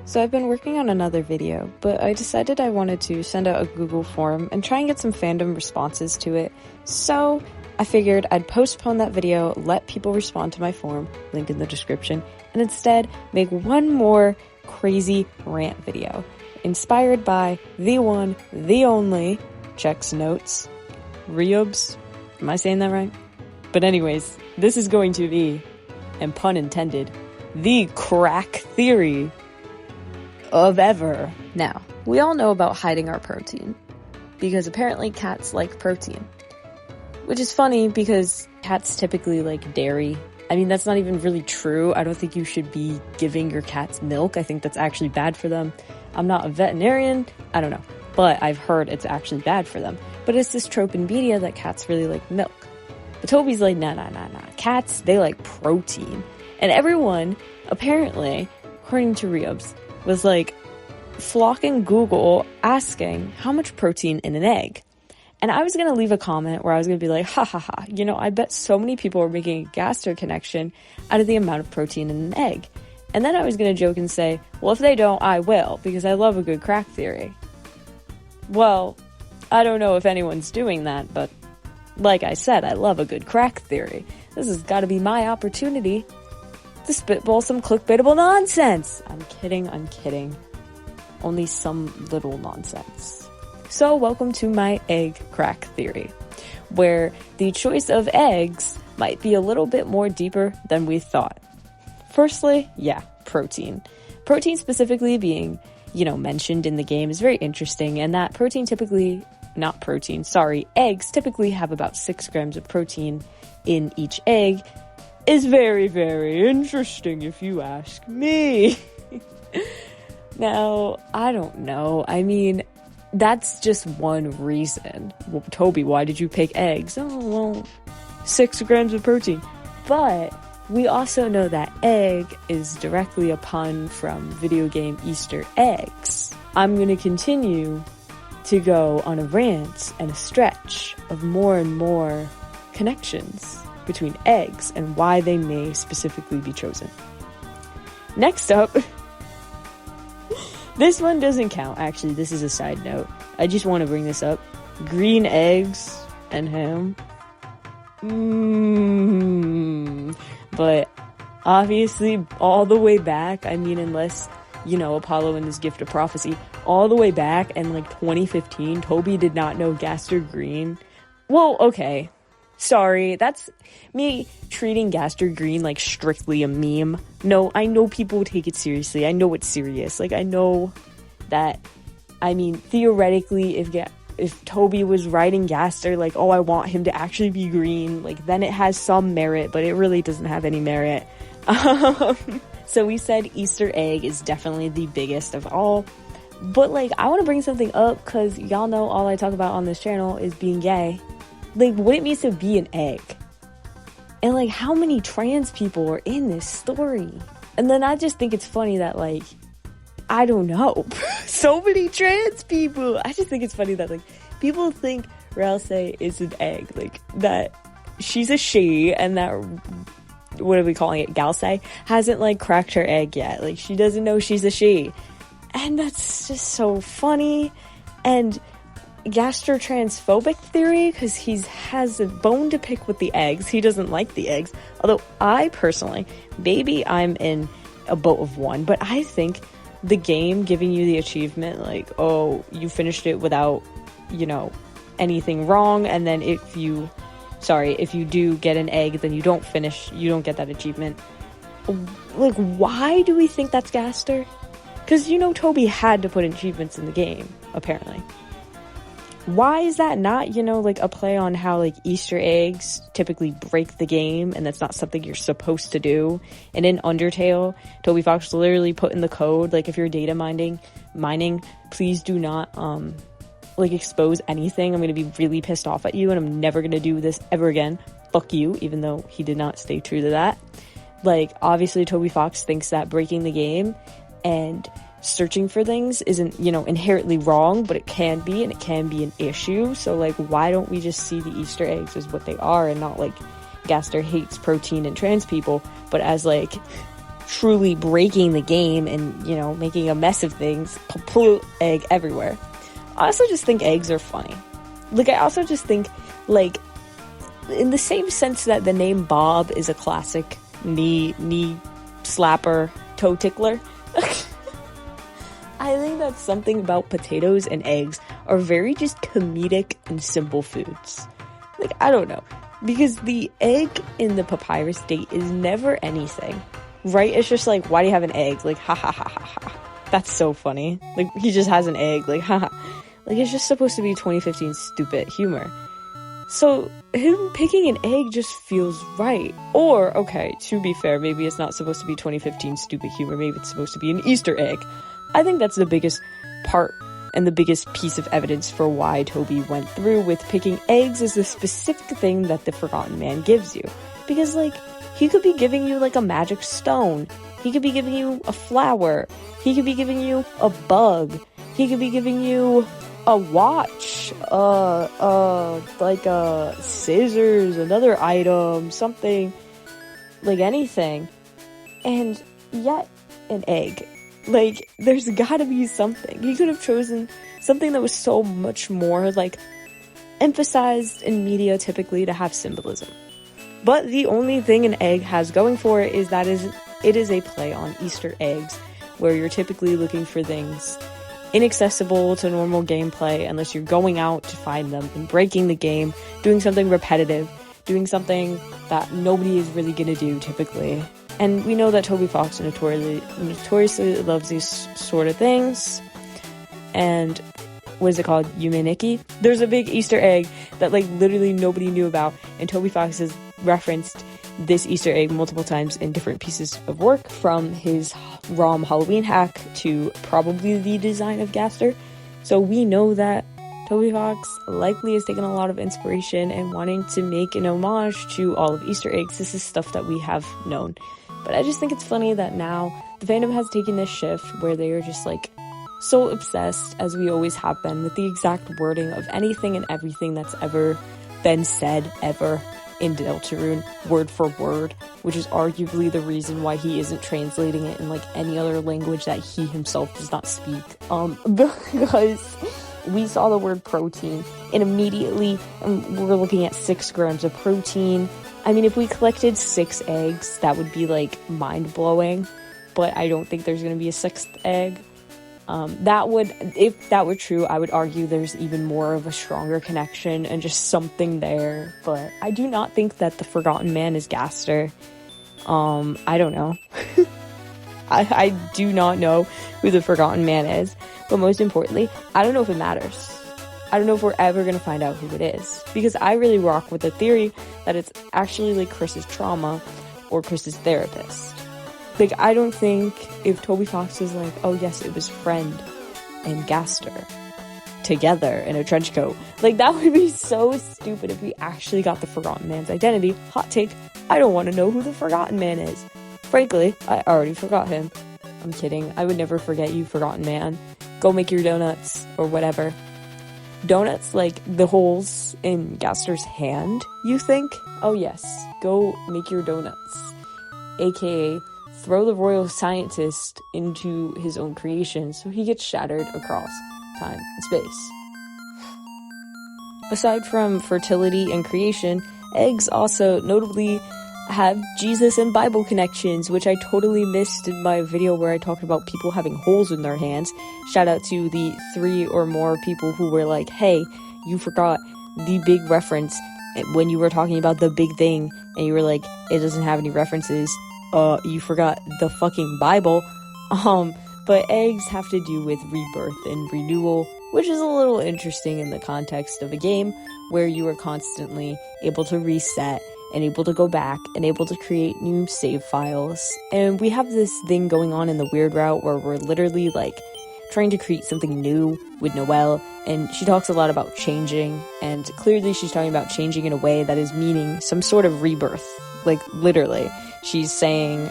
So I've been working on another video, but I decided I wanted to send out a Google form and try and get some fandom responses to it. So I figured I'd postpone that video, let people respond to my form, link in the description, and instead make one more crazy rant video, inspired by the one, the only, checks notes, Reobs. Am I saying that right? But anyways, this is going to be, and pun intended, the crack theory of ever. Now, we all know about hiding our protein, because apparently cats like protein. Which is funny because cats typically like dairy. I mean, that's not even really true. I don't think you should be giving your cats milk. I think that's actually bad for them. I'm not a veterinarian. I don't know. But I've heard it's actually bad for them. But it's this trope in media that cats really like milk. But Toby's like, nah. Cats, they like protein. And everyone, apparently, according to Reobs, was like flocking Google asking how much protein in an egg. And I was going to leave a comment where I was going to be like, I bet so many people are making a Gaster connection out of the amount of protein in an egg. And then I was going to joke and say, well, if they don't, I will, because I love a good crack theory. Well, I don't know if anyone's doing that, but like I said, I love a good crack theory. This has got to be my opportunity to spitball some clickbaitable nonsense. I'm kidding. Only some little nonsense. So welcome to my egg crack theory, where the choice of eggs might be a little bit more deeper than we thought. Firstly, protein. Protein specifically being, mentioned in the game is very interesting, and that eggs typically have about 6 grams of protein in each egg is very, very interesting if you ask me. Now, I don't know. I mean, that's just one reason. Well, Toby, why did you pick eggs? Oh, well, 6 grams of protein. But we also know that egg is directly a pun from video game Easter eggs. I'm going to continue to go on a rant and a stretch of more and more connections between eggs and why they may specifically be chosen. Next up, this one doesn't count. Actually, this is a side note. I just want to bring this up. Green eggs and ham. But obviously, all the way back, I mean, unless, Apollo and his gift of prophecy, all the way back in, 2015, Toby did not know Gaster Green. Well, okay. Sorry, that's me treating Gaster Green like strictly a meme. No, I know people take it seriously. I know it's serious. I know that, theoretically, if Toby was writing Gaster, I want him to actually be green, then it has some merit, but it really doesn't have any merit. So we said Easter egg is definitely the biggest of all. But, I want to bring something up, because y'all know all I talk about on this channel is being gay. What it means to be an egg. And, how many trans people are in this story. And then I just think it's funny that, I don't know. So many trans people. I just think it's funny that, people think Ralse is an egg. That she's a she, and that, what are we calling it, Galse, hasn't, cracked her egg yet. She doesn't know she's a she. And that's just so funny. And Gaster transphobic theory, because he has a bone to pick with the eggs. He doesn't like the eggs. Although I personally, maybe I'm in a boat of one, but I think the game giving you the achievement, you finished it without, anything wrong, and then if you do get an egg, then you don't get that achievement. Why do we think that's Gaster? Because, Toby had to put achievements in the game, apparently. Why is that not, a play on how, Easter eggs typically break the game, and that's not something you're supposed to do? And in Undertale, Toby Fox literally put in the code, if you're data mining, please do not, expose anything. I'm gonna be really pissed off at you, and I'm never gonna do this ever again. Fuck you, even though he did not stay true to that. Obviously, Toby Fox thinks that breaking the game and searching for things isn't, inherently wrong, but it can be, and it can be an issue. So, why don't we just see the Easter eggs as what they are, and not, Gaster hates protein and trans people, but as, truly breaking the game and, you know, making a mess of things, complete egg everywhere. I also just think eggs are funny. Like, I also just think, like, in the same sense that the name Bob is a classic knee slapper, toe tickler, I think that's something about potatoes and eggs are very just comedic and simple foods. Like, I don't know. Because the egg in the papyrus date is never anything, right? It's just like, why do you have an egg? Like, ha ha ha ha ha. That's so funny. Like, he just has an egg. Like, ha ha. Like, it's just supposed to be 2015 stupid humor. So, him picking an egg just feels right. Or, okay, to be fair, maybe it's not supposed to be 2015 stupid humor. Maybe it's supposed to be an Easter egg. I think that's the biggest part and the biggest piece of evidence for why Toby went through with picking eggs as the specific thing that the Forgotten Man gives you. Because, like, he could be giving you, like, a magic stone. He could be giving you a flower. He could be giving you a bug. He could be giving you a watch, like, scissors, another item, something, like, anything. And yet, an egg. Like, there's gotta be something. He could have chosen something that was so much more, like, emphasized in media typically to have symbolism. But the only thing an egg has going for it is that it is a play on Easter eggs, where you're typically looking for things inaccessible to normal gameplay unless you're going out to find them and breaking the game, doing something repetitive, doing something that nobody is really gonna do typically. And we know that Toby Fox notoriously loves these sort of things. And what is it called? Yumeniki? There's a big Easter egg that, like, literally nobody knew about, and Toby Fox has referenced this Easter egg multiple times in different pieces of work, from his ROM Halloween hack to probably the design of Gaster. So we know that Toby Fox likely has taken a lot of inspiration and wanting to make an homage to all of Easter eggs. This is stuff that we have known. But I just think it's funny that now the fandom has taken this shift where they are just, like, so obsessed, as we always have been, with the exact wording of anything and everything that's ever been said ever in Deltarune, word for word, which is arguably the reason why he isn't translating it in, like, any other language that he himself does not speak. Because we saw the word protein, and immediately we're looking at 6 grams of protein. I mean, if we collected 6 eggs, that would be, like, mind-blowing, but I don't think there's gonna be a 6th egg. If that were true, I would argue there's even more of a stronger connection and just something there, but I do not think that the Forgotten Man is Gaster. I don't know. I do not know who the Forgotten Man is, but most importantly, I don't know if it matters. I don't know if we're ever gonna find out who it is, because I really rock with the theory that it's actually, like, Chris's trauma or Chris's therapist. Like, I don't think if Toby Fox was like, oh yes, it was Friend and Gaster together in a trench coat, like, that would be so stupid if we actually got the Forgotten Man's identity. Hot take, I don't want to know who the Forgotten Man is. Frankly, I already forgot him. I'm kidding. I would never forget you, Forgotten Man. Go make your donuts or whatever. Donuts, like the holes in Gaster's hand, you think? Oh yes, go make your donuts. AKA, throw the royal scientist into his own creation so he gets shattered across time and space. Aside from fertility and creation, eggs also notably have Jesus and Bible connections, which I totally missed in my video where I talked about people having holes in their hands. Shout out to the 3 or more people who were like, hey, you forgot the big reference when you were talking about the big thing, and you were like, it doesn't have any references. You forgot the fucking Bible. But eggs have to do with rebirth and renewal, which is a little interesting in the context of a game where you are constantly able to reset and able to go back and able to create new save files. And we have this thing going on in the weird route where we're literally, like, trying to create something new with Noelle, and she talks a lot about changing, and clearly she's talking about changing in a way that is meaning some sort of rebirth. Like, literally, she's saying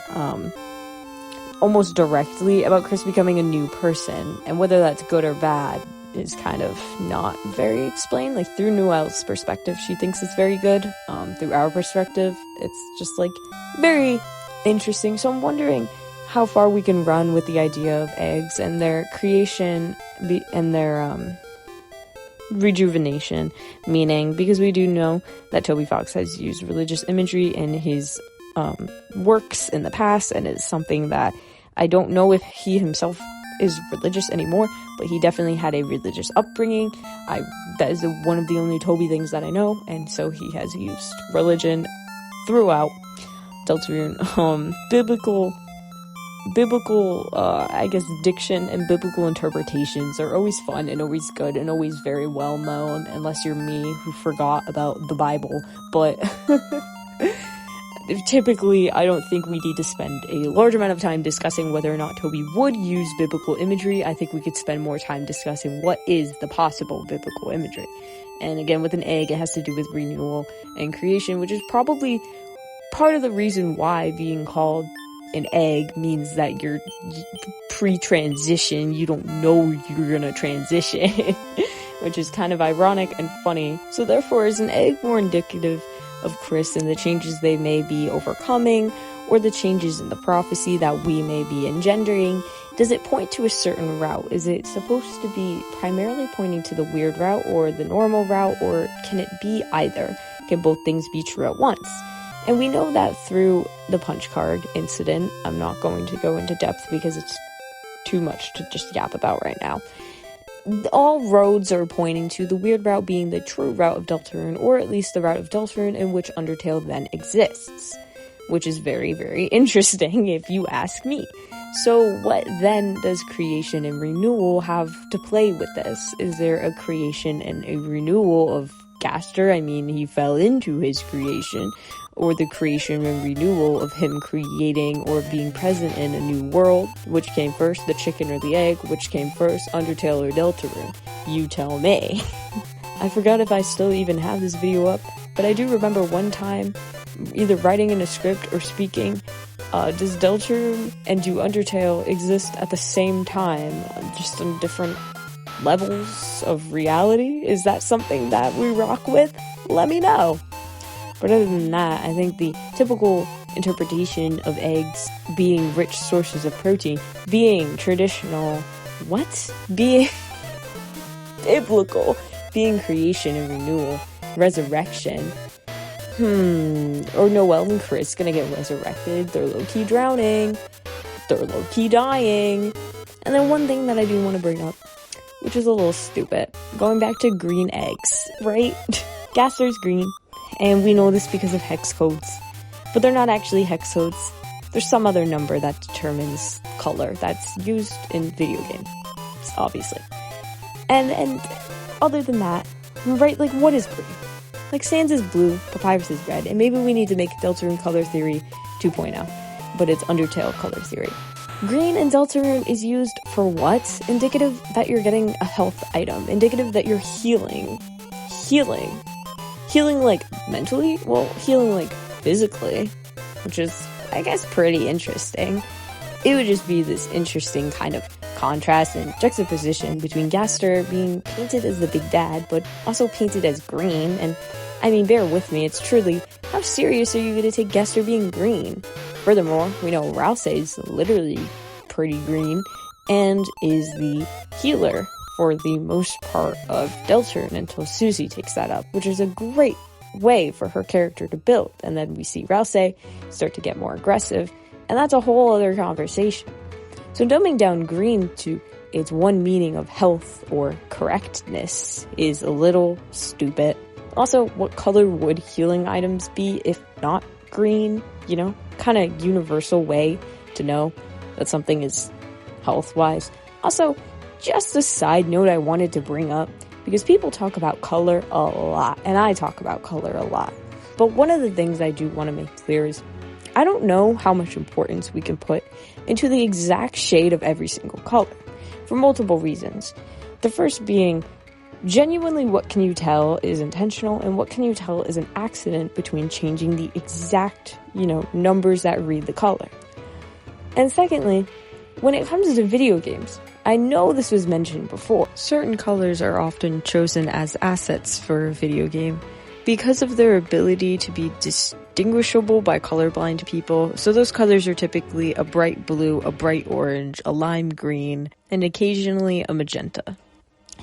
almost directly about Chris becoming a new person, and whether that's good or bad is kind of not very explained. Like, through Noelle's perspective, she thinks it's very good. Through our perspective, it's just, like, very interesting. So I'm wondering, how far we can run with the idea of eggs and their creation and their rejuvenation, meaning because we do know that Toby Fox has used religious imagery in his works in the past, and it's something that I don't know if he himself is religious anymore, but he definitely had a religious upbringing. That is one of the only Toby things that I know, and so he has used religion throughout Deltarune. Biblical I guess diction and biblical interpretations are always fun and always good and always very well known, unless you're me who forgot about the Bible. But typically I don't think we need to spend a large amount of time discussing whether or not Toby would use biblical imagery. I think we could spend more time discussing what is the possible biblical imagery. And again, with an egg, it has to do with renewal and creation, which is probably part of the reason why being called an egg means that you're pre-transition. You don't know you're gonna transition, which is kind of ironic and funny. So therefore, is an egg more indicative of Chris and the changes they may be overcoming, or the changes in the prophecy that we may be engendering? Does it point to a certain route? Is it supposed to be primarily pointing to the weird route or the normal route, or can it be either? Can both things be true at once? And we know that through the punch card incident. I'm not going to go into depth because it's too much to just yap about right now. All roads are pointing to the weird route being the true route of Deltarune, or at least the route of Deltarune in which Undertale then exists, which is very, very interesting if you ask me. So what then does creation and renewal have to play with this? Is there a creation and a renewal of Gaster? I mean, he fell into his creation. Or the creation and renewal of him creating or being present in a new world? Which came first, the chicken or the egg? Which came first, Undertale or Deltarune? You tell me. I forgot if I still even have this video up, but I do remember one time either writing in a script or speaking, does Deltarune and do Undertale exist at the same time, just on different levels of reality? Is that something that we rock with? Let me know. But other than that, I think the typical interpretation of eggs being rich sources of protein, being traditional, being biblical, being creation and renewal, resurrection. Or Noelle and Chris gonna get resurrected. They're low-key drowning. They're low-key dying. And then one thing that I do want to bring up, which is a little stupid, going back to green eggs, right? Gaster's green. And we know this because of hex codes, but they're not actually hex codes. There's some other number that determines color that's used in video games, obviously. And other than that, right, like, what is green? Like, Sans is blue, Papyrus is red, and maybe we need to make Deltarune Color Theory 2.0, but it's Undertale Color Theory. Green in Deltarune is used for what? Indicative that you're getting a health item, indicative that you're healing. Healing, like, mentally? Well, healing, like, physically, which is, I guess, pretty interesting. It would just be this interesting kind of contrast and juxtaposition between Gaster being painted as the big dad, but also painted as green. And, I mean, bear with me, it's truly, how serious are you going to take Gaster being green? Furthermore, we know Rouse is literally pretty green, and is the healer for the most part of Deltarune until Susie takes that up, which is a great way for her character to build. And then we see Rouse start to get more aggressive, and that's a whole other conversation. So dumbing down green to its one meaning of health or correctness is a little stupid. Also, what color would healing items be if not green? You know, kind of universal way to know that something is health-wise. Also, just a side note I wanted to bring up, because people talk about color a lot, and I talk about color a lot. But one of the things I do want to make clear is, I don't know how much importance we can put into the exact shade of every single color, for multiple reasons. The first being, genuinely what can you tell is intentional, and what can you tell is an accident between changing the exact, numbers that read the color. And secondly, when it comes to video games, I know this was mentioned before. Certain colors are often chosen as assets for a video game, because of their ability to be distinguishable by colorblind people. So those colors are typically a bright blue, a bright orange, a lime green, and occasionally a magenta.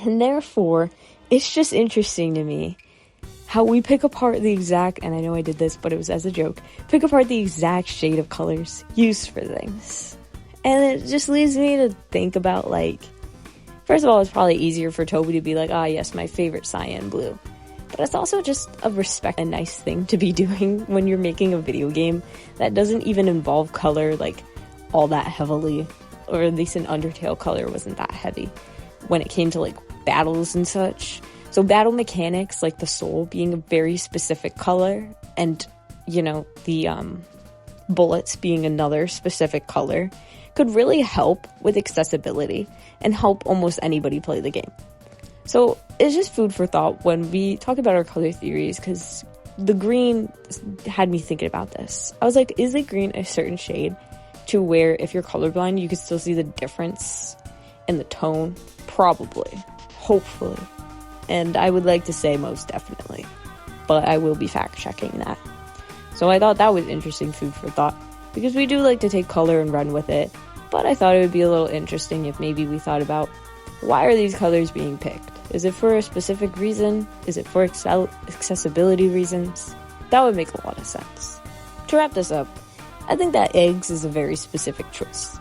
And therefore, it's just interesting to me how we pick apart the exact, and I know I did this, but it was as a joke, pick apart the exact shade of colors used for things. And it just leads me to think about, like, first of all, it's probably easier for Toby to be like, ah, yes, my favorite cyan blue. But it's also just a respect and nice thing to be doing when you're making a video game that doesn't even involve color, like, all that heavily. Or at least in Undertale, color wasn't that heavy when it came to, like, battles and such. So battle mechanics, like the soul being a very specific color, and, you know, the bullets being another specific color, could really help with accessibility and help almost anybody play the game. So it's just food for thought when we talk about our color theories, because the green had me thinking about this. I was like, is the green a certain shade to where if you're colorblind, you can still see the difference in the tone? Probably. Hopefully. And I would like to say most definitely. But I will be fact checking that. So I thought that was interesting food for thought, because we do like to take color and run with it. But I thought it would be a little interesting if maybe we thought about, why are these colors being picked? Is it for a specific reason? Is it for accessibility reasons? That would make a lot of sense. To wrap this up, I think that eggs is a very specific choice.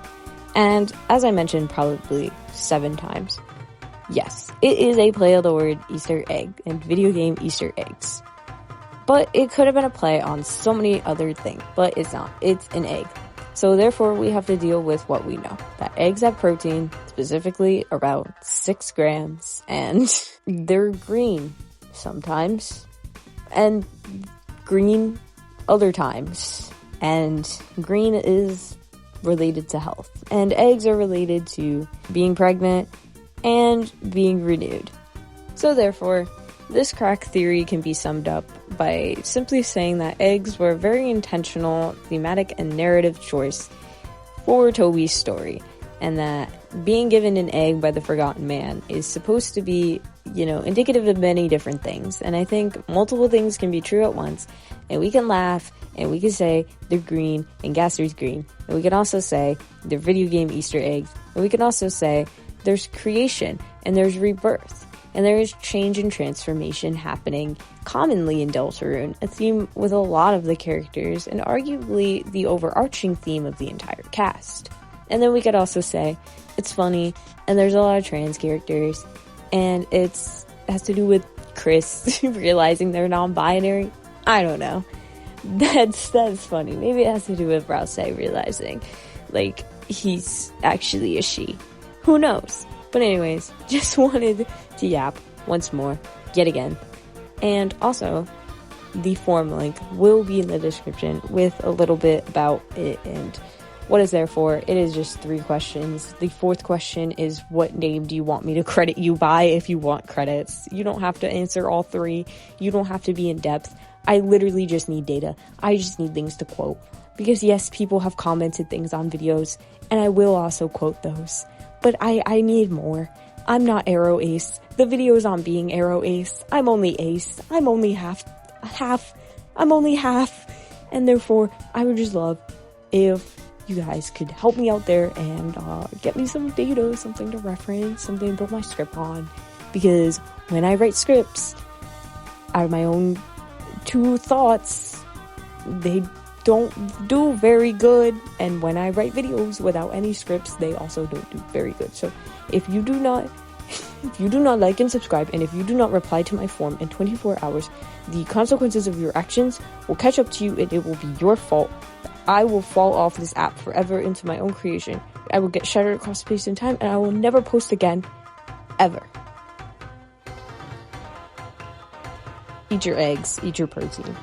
And as I mentioned probably 7 times, yes, it is a play of the word Easter egg and video game Easter eggs. But it could have been a play on so many other things, but it's not. It's an egg. So therefore, we have to deal with what we know. That eggs have protein, specifically around 6 grams, and they're green sometimes, and green other times. And green is related to health. And eggs are related to being pregnant and being renewed. So therefore, this crack theory can be summed up by simply saying that eggs were a very intentional thematic and narrative choice for Toby's story, and that being given an egg by the Forgotten Man is supposed to be, you know, indicative of many different things. And I think multiple things can be true at once, and we can laugh, and we can say they're green, and Gaster's green, and we can also say they're video game Easter eggs, and we can also say there's creation, and there's rebirth. And there is change and transformation happening commonly in Deltarune, a theme with a lot of the characters, and arguably the overarching theme of the entire cast. And then we could also say it's funny, and there's a lot of trans characters, and it has to do with Chris realizing they're non-binary. I don't know. That's funny. Maybe it has to do with Rouse realizing, like, he's actually a she. Who knows? But anyways, just wanted to yap once more, yet again. And also, the form link will be in the description with a little bit about it and what it's there for. It is just 3 questions. The 4th question is, what name do you want me to credit you by if you want credits? You don't have to answer all 3. You don't have to be in depth. I literally just need data. I just need things to quote. Because yes, people have commented things on videos, and I will also quote those. But I need more. I'm not Arrow Ace. The video's on being Arrow Ace. I'm only Ace. I'm only half. I'm only half. And therefore, I would just love if you guys could help me out there and get me some data, something to reference, something to build my script on. Because when I write scripts, I have my own 2 thoughts. They don't do very good, and when I write videos without any scripts, they also don't do very good. So if you do not like and subscribe, and if you do not reply to my form in 24 hours, the consequences of your actions will catch up to you, and it will be your fault. I will fall off this app forever into my own creation. I will get shattered across space and time, and I will never post again, ever. Eat your eggs, eat your protein.